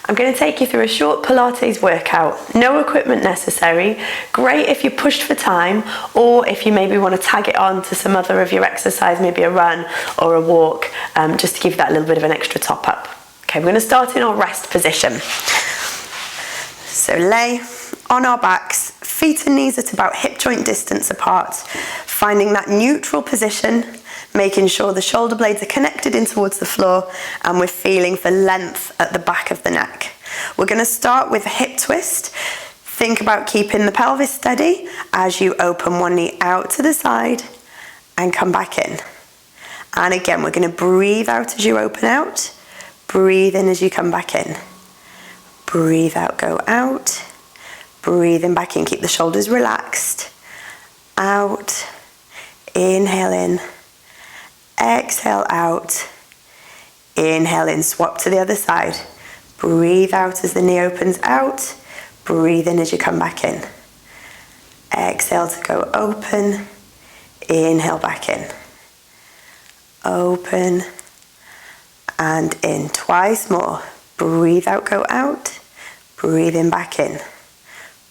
I'm going to take you through a short Pilates workout. No equipment necessary. Great if you're pushed for time, or if you maybe want to tag it on to some other of your exercise, maybe a run or a walk, just to give that a little bit of an extra top up. Okay, we're going to start in our rest position. So lay on our backs, feet and knees at about hip joint distance apart, finding that neutral position, making sure the shoulder blades are connected in towards the floor, and we're feeling for length at the back of the neck. We're going to start with a hip twist. Think about keeping the pelvis steady as you open one knee out to the side and come back in. And again, we're going to breathe out as you open out, breathe in as you come back in. Breathe out, go out, breathe in back in, keep the shoulders relaxed, out, inhale in, exhale out, inhale in, swap to the other side, breathe out as the knee opens out, breathe in as you come back in, exhale to go open, inhale back in, open and in, twice more, breathe out, go out, breathe in back in,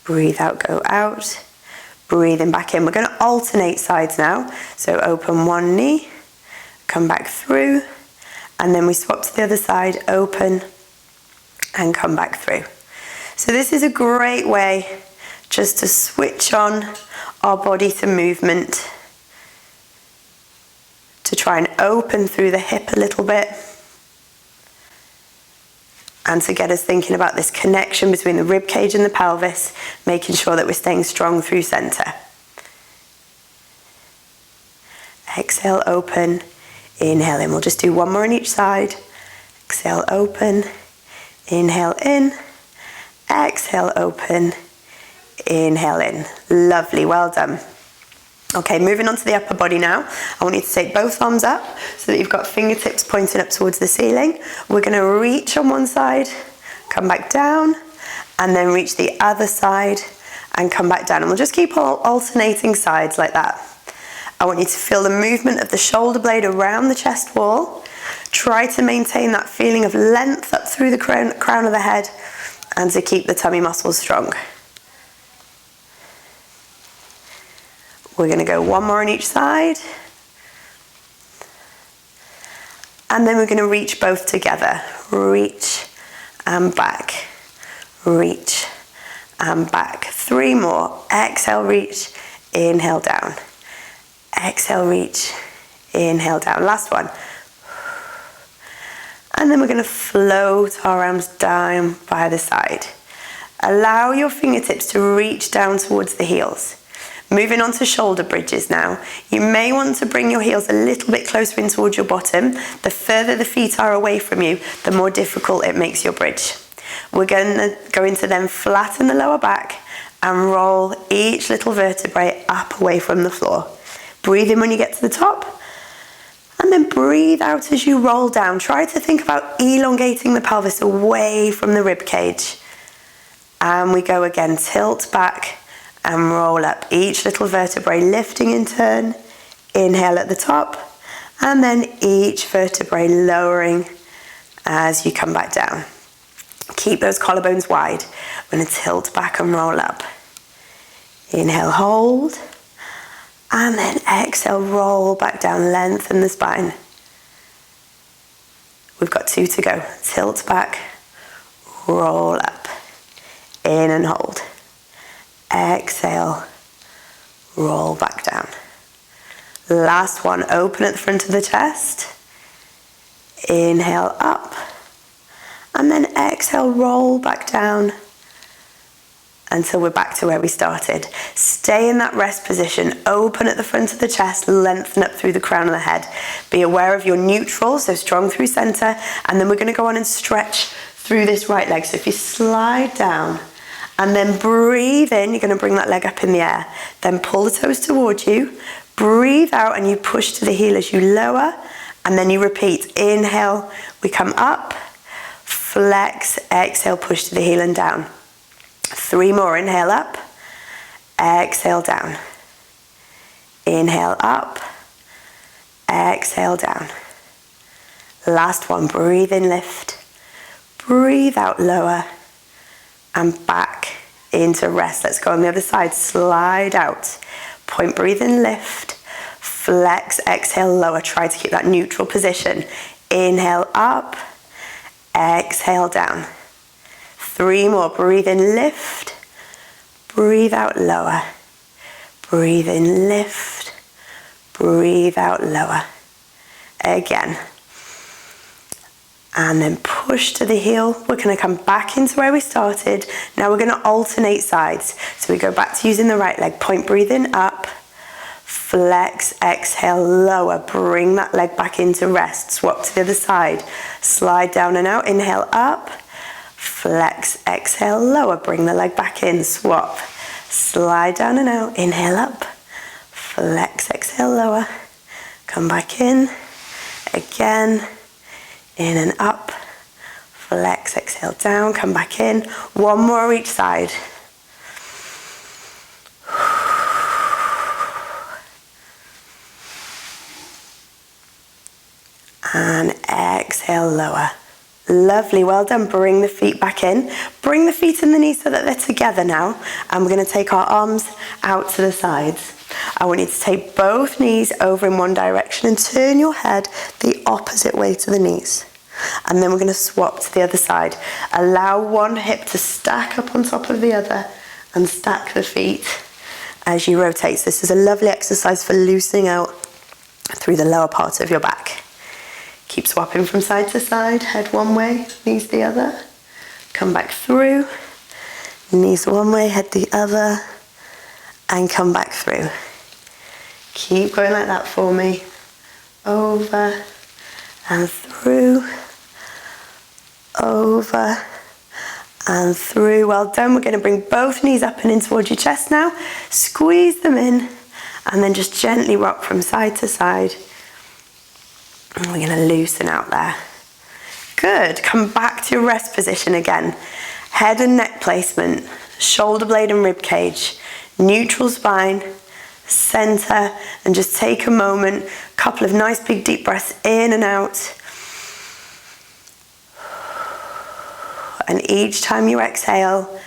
breathe out, go out, breathe in back in. We're going to alternate sides now, so open one knee, come back through, and then we swap to the other side, open and come back through. So this is a great way just to switch on our body to movement, to try and open through the hip a little bit, and to get us thinking about this connection between the rib cage and the pelvis, making sure that we're staying strong through center. Exhale, open, inhale in. We'll just do one more on each side. Exhale, open, inhale in, exhale, open, inhale in. Lovely, well done. Okay, moving on to the upper body now. I want you to take both arms up so that you've got fingertips pointing up towards the ceiling. We're going to reach on one side, come back down, and then reach the other side and come back down. And we'll just keep alternating sides like that. I want you to feel the movement of the shoulder blade around the chest wall. Try to maintain that feeling of length up through the crown of the head, and to keep the tummy muscles strong. We're going to go one more on each side. And then we're going to reach both together. Reach and back. Reach and back. Three more. Exhale, reach. Inhale, down. Exhale, reach. Inhale, down. Last one. And then we're going to float our arms down by the side. Allow your fingertips to reach down towards the heels. Moving on to shoulder bridges now. You may want to bring your heels a little bit closer in towards your bottom. The further the feet are away from you, the more difficult it makes your bridge. We're going to then flatten the lower back and roll each little vertebrae up away from the floor. Breathe in when you get to the top, and then breathe out as you roll down. Try to think about elongating the pelvis away from the rib cage. And we go again, tilt back and roll up each little vertebrae, lifting in turn. Inhale at the top, and then each vertebrae lowering as you come back down. Keep those collarbones wide. We're going to tilt back and roll up. Inhale, hold, and then exhale, roll back down, lengthen the spine. We've got two to go. Tilt back, roll up, in and hold. Exhale, roll back down. Last one, open at the front of the chest. Inhale up, and then exhale, roll back down until we're back to where we started. Stay in that rest position, open at the front of the chest, lengthen up through the crown of the head. Be aware of your neutral, so strong through center, and then we're going to go on and stretch through this right leg. So if you slide down, and then breathe in, you're going to bring that leg up in the air. Then pull the toes towards you. Breathe out and you push to the heel as you lower. And then you repeat. Inhale, we come up. Flex, exhale, push to the heel and down. Three more. Inhale up. Exhale, down. Inhale up. Exhale, down. Last one. Breathe in, lift. breathe out, lower, and back into rest. Let's go on the other side, slide out, point, breathe in, lift, flex, exhale, lower. Try to keep that neutral position. Inhale up, exhale down. 3 more, breathe in, lift, breathe out, lower. Breathe in, lift, breathe out, lower. Again. And then push to the heel. We're going to come back into where we started. Now we're going to alternate sides. So we go back to using the right leg. Point, breathe in, up, flex, exhale, lower. Bring that leg back into rest. Swap to the other side. Slide down and out. Inhale, up, flex, exhale, lower. Bring the leg back in. Swap. Slide down and out. Inhale, up, flex, exhale, lower. Come back in. Again. In and up, flex, exhale, down, come back in. 1 more each side. And exhale, lower. Lovely, well done. Bring the feet back in. Bring the feet and the knees so that they're together now. And we're going to take our arms out to the sides. I want you to take both knees over in one direction and turn your head the opposite way to the knees. And then we're going to swap to the other side. Allow one hip to stack up on top of the other and stack the feet as you rotate. So this is a lovely exercise for loosening out through the lower part of your back. Keep swapping from side to side. Head one way, knees the other. Come back through. Knees one way, head the other. And come back through. Keep going like that for me. Over and through. Over and through. Well done. We're going to bring both knees up and in towards your chest now. Squeeze them in and then just gently rock from side to side. And we're going to loosen out there. Good. Come back to your rest position again. Head and neck placement. Shoulder blade and rib cage. Neutral spine. Center. And just take a moment. Couple of nice big deep breaths in and out. And each time you exhale,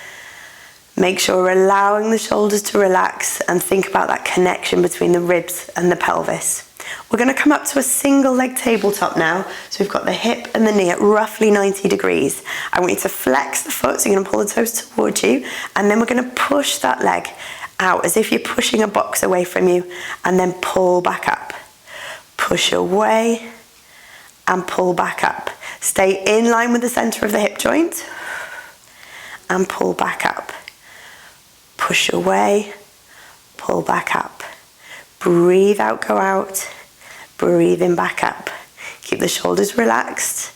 make sure we're allowing the shoulders to relax and think about that connection between the ribs and the pelvis. We're going to come up to a single leg tabletop now. So we've got the hip and the knee at roughly 90 degrees. I want you to flex the foot, so you're going to pull the toes towards you, and then we're going to push that leg out as if you're pushing a box away from you, and then pull back up. Push away and pull back up. Stay in line with the center of the hip joint and pull back up. Push away, pull back up. Breathe out, go out. Breathe in, back up. Keep the shoulders relaxed.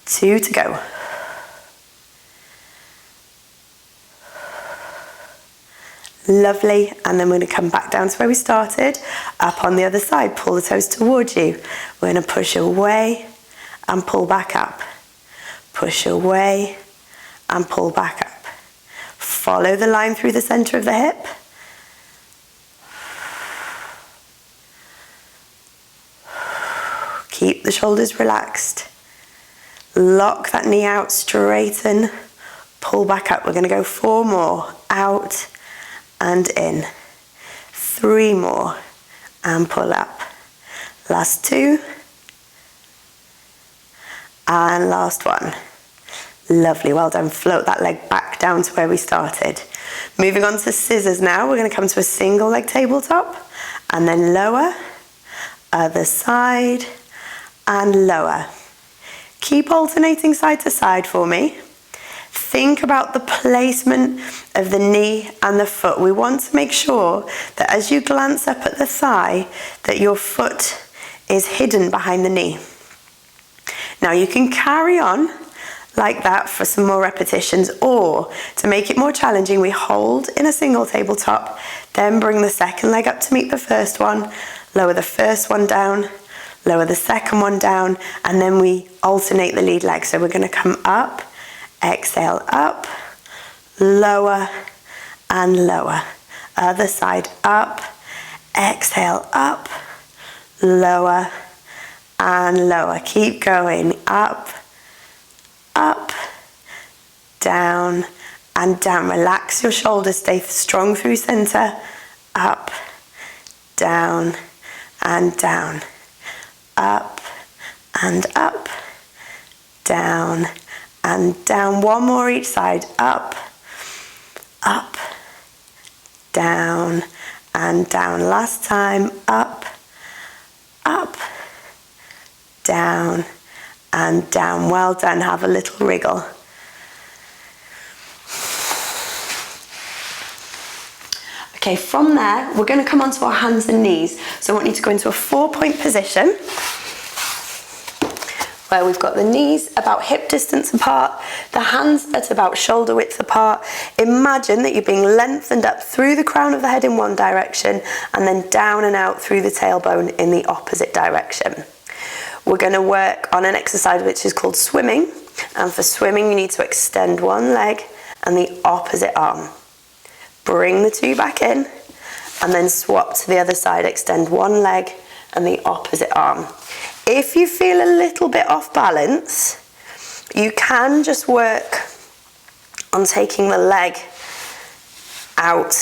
Two to go. Lovely, and then we're going to come back down to where we started, up on the other side, pull the toes towards you. We're going to push away and pull back up. Push away and pull back up. Follow the line through the center of the hip. Keep the shoulders relaxed. Lock that knee out, straighten, pull back up. We're going to go 4 more, out and in. 3 more and pull up. Last 2 and last 1. Lovely, well done. Float that leg back down to where we started. Moving on to scissors now. We're going to come to a single leg tabletop and then lower, other side and lower. Keep alternating side to side for me. Think about the placement of the knee and the foot. We want to make sure that as you glance up at the thigh, that your foot is hidden behind the knee. Now you can carry on like that for some more repetitions, or to make it more challenging, we hold in a single tabletop, then bring the second leg up to meet the first one, lower the first one down, lower the second one down, and then we alternate the lead leg. So we're going to come up, exhale up, lower and lower. Other side up, exhale up, lower and lower. Keep going. Up, up, down and down. Relax your shoulders, stay strong through center. Up, down and down. Up and up, down and down. One more each side. Up, up, down and down. Last time. Up, up, down and down. Well done. Have a little wriggle. Okay, from there, we're going to come onto our hands and knees. So I want you to go into a 4-point position where we've got the knees about hip distance apart, the hands at about shoulder width apart. Imagine that you're being lengthened up through the crown of the head in one direction and then down and out through the tailbone in the opposite direction. We're going to work on an exercise which is called swimming. And for swimming, you need to extend one leg and the opposite arm. Bring the two back in and then swap to the other side. Extend one leg and the opposite arm. If you feel a little bit off balance, you can just work on taking the leg out,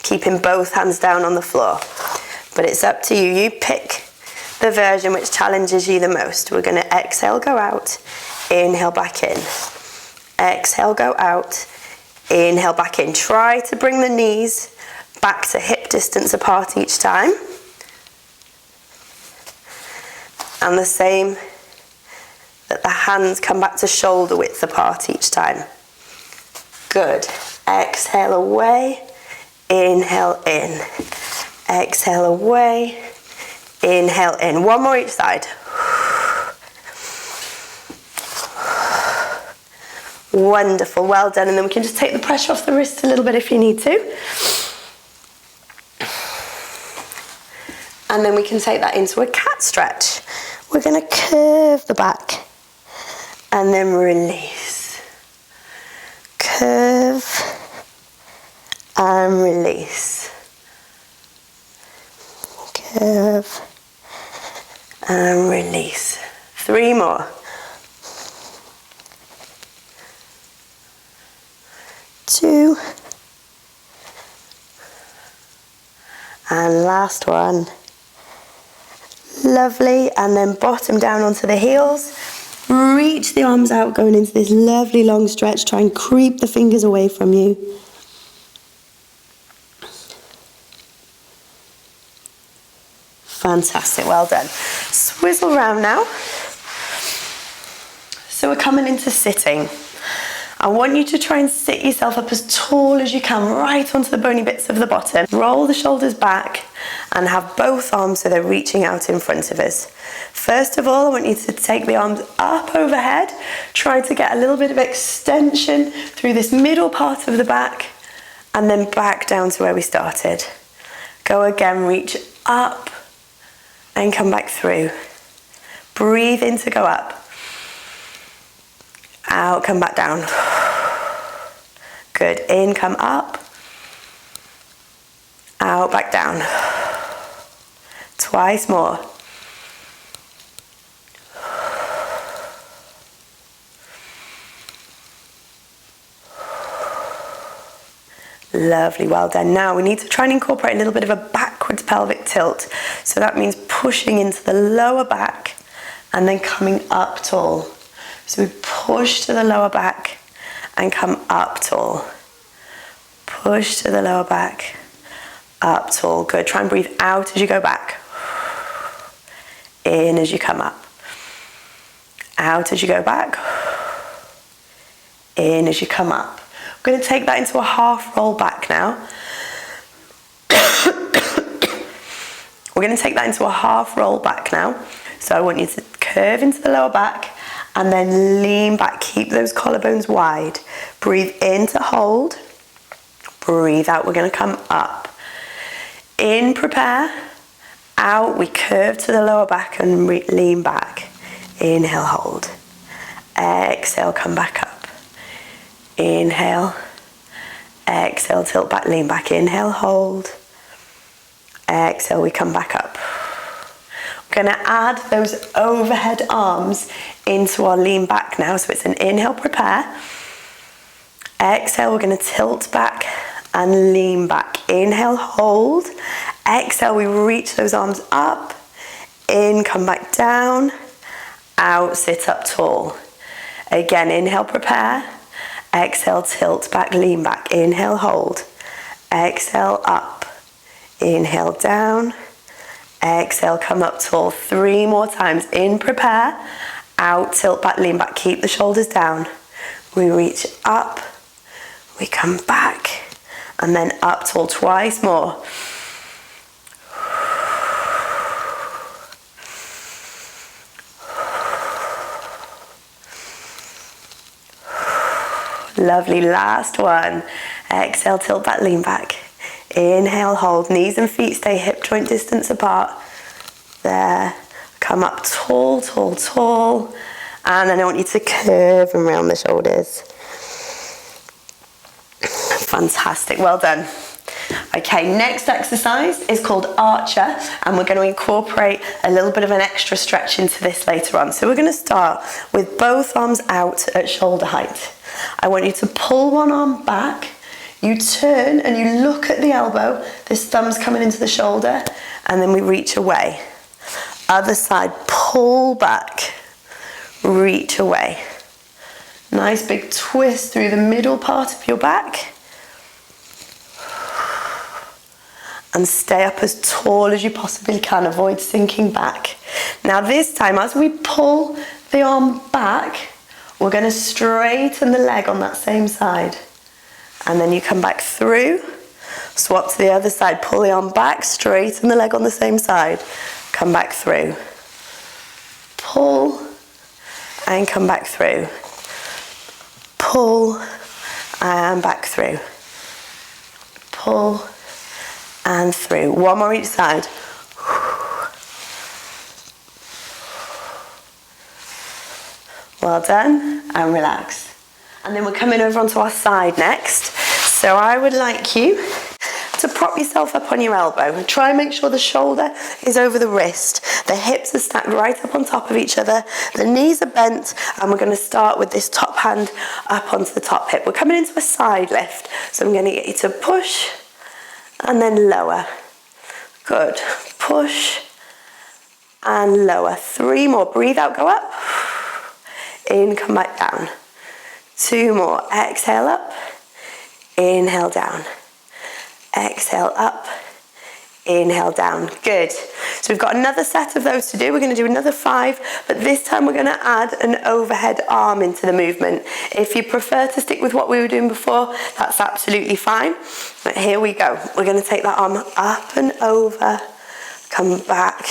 keeping both hands down on the floor. But it's up to you. You pick the version which challenges you the most. We're going to exhale, go out, inhale, back in. Exhale, go out, inhale, back in. Try to bring the knees back to hip distance apart each time. And the same, that the hands come back to shoulder width apart each time. Good. Exhale away, inhale in. Exhale away, inhale in. One more each side. Wonderful, well done. And then we can just take the pressure off the wrist a little bit if you need to. And then we can take that into a cat stretch. We're going to curve the back and then release. Curve and release. Curve and release. 3 more. 2. And last one. Lovely. And then bottom down onto the heels. Reach the arms out, going into this lovely long stretch. Try and creep the fingers away from you. Fantastic, well done. Swizzle round now. So we're coming into sitting. I want you to try and sit yourself up as tall as you can, right onto the bony bits of the bottom. Roll the shoulders back and have both arms so they're reaching out in front of us. First of all, I want you to take the arms up overhead. Try to get a little bit of extension through this middle part of the back and then back down to where we started. Go again, reach up and come back through. Breathe in to go up. Out, come back down. Good. In, come up. Out, back down. Twice more. Lovely, well done. Now we need to try and incorporate a little bit of a backwards pelvic tilt. So that means pushing into the lower back and then coming up tall. So we push to the lower back and come up tall. Push to the lower back, up tall. Good. Try and breathe out as you go back. In as you come up. Out as you go back. In as you come up. We're going to take that into a half roll back now. We're going to take that into a half roll back now. So I want you to curve into the lower back and then lean back. Keep those collarbones wide. Breathe in to hold. Breathe out. We're going to come up. In, prepare. Out, we curve to the lower back and lean back. Inhale, hold. Exhale, come back up. Inhale. Exhale, tilt back, lean back. Inhale, hold. Exhale, we come back up. We're going to add those overhead arms into our lean back now. So it's an inhale, prepare. Exhale, we're going to tilt back and lean back. Inhale, hold. Exhale, we reach those arms up. In, come back down. Out, sit up tall. Again, inhale, prepare. Exhale, tilt back, lean back. Inhale, hold. Exhale, up. Inhale, down. Exhale, come up tall. 3 more times. In, prepare. Out, tilt back, lean back. Keep the shoulders down. We reach up. We come back. And then up tall. Twice more. Lovely, last one. Exhale, tilt back, lean back. Inhale, hold. Knees and feet stay hip joint distance apart. There. Come up tall, tall, tall. And then I want you to curve around the shoulders. Fantastic, well done. Okay, next exercise is called Archer, and we're going to incorporate a little bit of an extra stretch into this later on. So we're going to start with both arms out at shoulder height. I want you to pull one arm back, you turn and you look at the elbow, this thumb's coming into the shoulder, and then we reach away. Other side, pull back, reach away. Nice big twist through the middle part of your back. And stay up as tall as you possibly can, avoid sinking back. Now this time, as we pull the arm back, we're going to straighten the leg on that same side. And then you come back through, swap to the other side, pull the arm back, straighten the leg on the same side, come back through. Pull and come back through. Pull and back through. Pull and through. One more each side. Well done, and relax. And then we're coming over onto our side next. So I would like you to prop yourself up on your elbow and try and make sure the shoulder is over the wrist. The hips are stacked right up on top of each other. The knees are bent, and we're going to start with this top hand up onto the top hip. We're coming into a side lift. So I'm going to get you to push and then lower. Good. Push and lower. 3 more. Breathe out, go up. In, come back down. 2 more. Exhale up. Inhale down. Exhale up. Inhale down. Good. So we've got another set of those to do. We're going to do another 5, but this time we're going to add an overhead arm into the movement. If you prefer to stick with what we were doing before, that's absolutely fine. But here we go. We're going to take that arm up and over, come back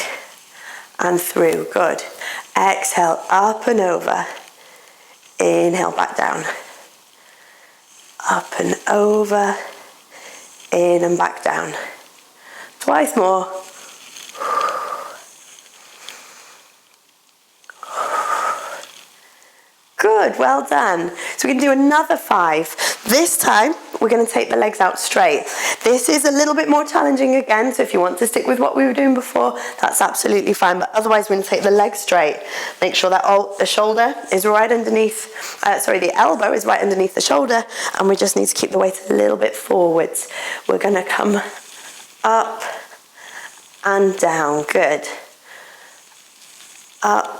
and through. Good. Exhale, up and over. Inhale, back down. Up and over. In and back down. Twice more. Good, well done. So we can do another 5. This time, we're going to take the legs out straight. This is a little bit more challenging again, so if you want to stick with what we were doing before, that's absolutely fine. But otherwise, we're going to take the legs straight. Make sure that the shoulder is right underneath, the elbow is right underneath the shoulder, and we just need to keep the weight a little bit forwards. We're going to come up and down. Good. Up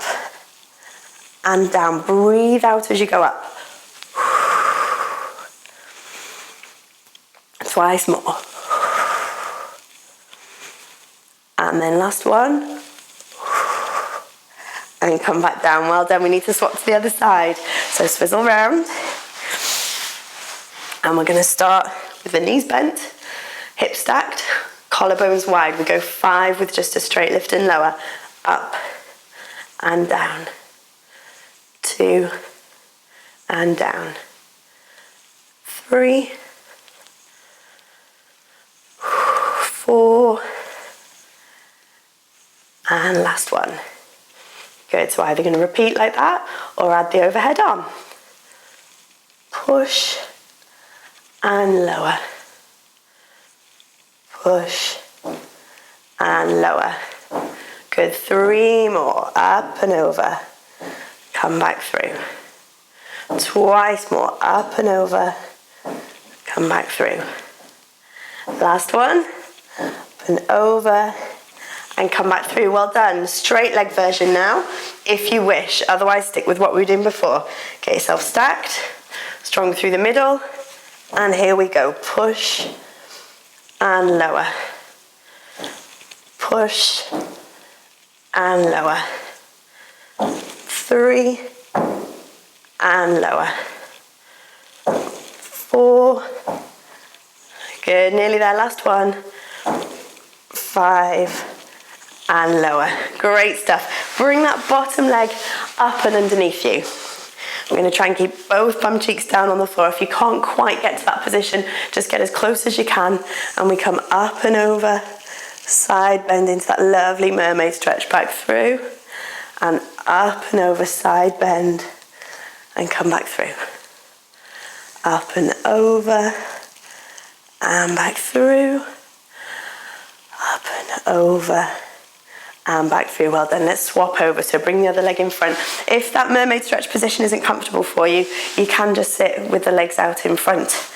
and down. Breathe out as you go up. Twice more. And then last one. And come back down. Well done. We need to swap to the other side. So swizzle round. And we're going to start with the knees bent, hips stacked, collarbones wide. We go 5 with just a straight lift and lower. Up and down. 2 and down. 3. 4. And last one. Good, so either going to repeat like that or add the overhead arm. Push and lower. Push and lower. Good. good. 3 more, up and over. Come back through. Twice more, up and over. Come back through. Last one, up and over, and come back through. Well done. Straight leg version now, if you wish. Otherwise, stick with what we were doing before. Get yourself stacked, strong through the middle, and here we go. Push and lower. Push and lower. 3 and lower. 4. Good, nearly there. Last one. 5 and lower. Great stuff. Bring that bottom leg up and underneath you. I'm going to try and keep both bum cheeks down on the floor. If you can't quite get to that position, just get as close as you can, and we come up and over, side bend into that lovely mermaid stretch, back through, and up and over, side bend, and come back through. Up and over, and back through, up and over, and back through. Well done. Let's swap over. So bring the other leg in front. If that mermaid stretch position isn't comfortable for you, you can just sit with the legs out in front.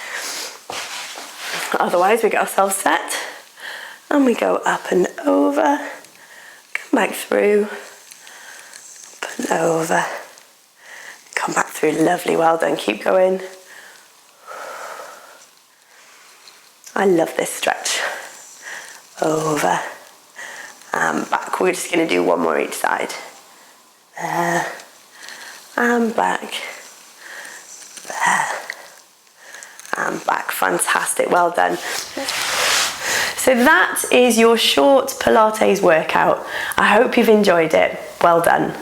Otherwise, we get ourselves set, and we go up and over, come back through, up and over, come back through. Lovely. Well done. Keep going. I love this stretch. Over and back. We're just going to do one more each side. There and back. There and back. Fantastic. Well done. So that is your short Pilates workout. I hope you've enjoyed it. Well done.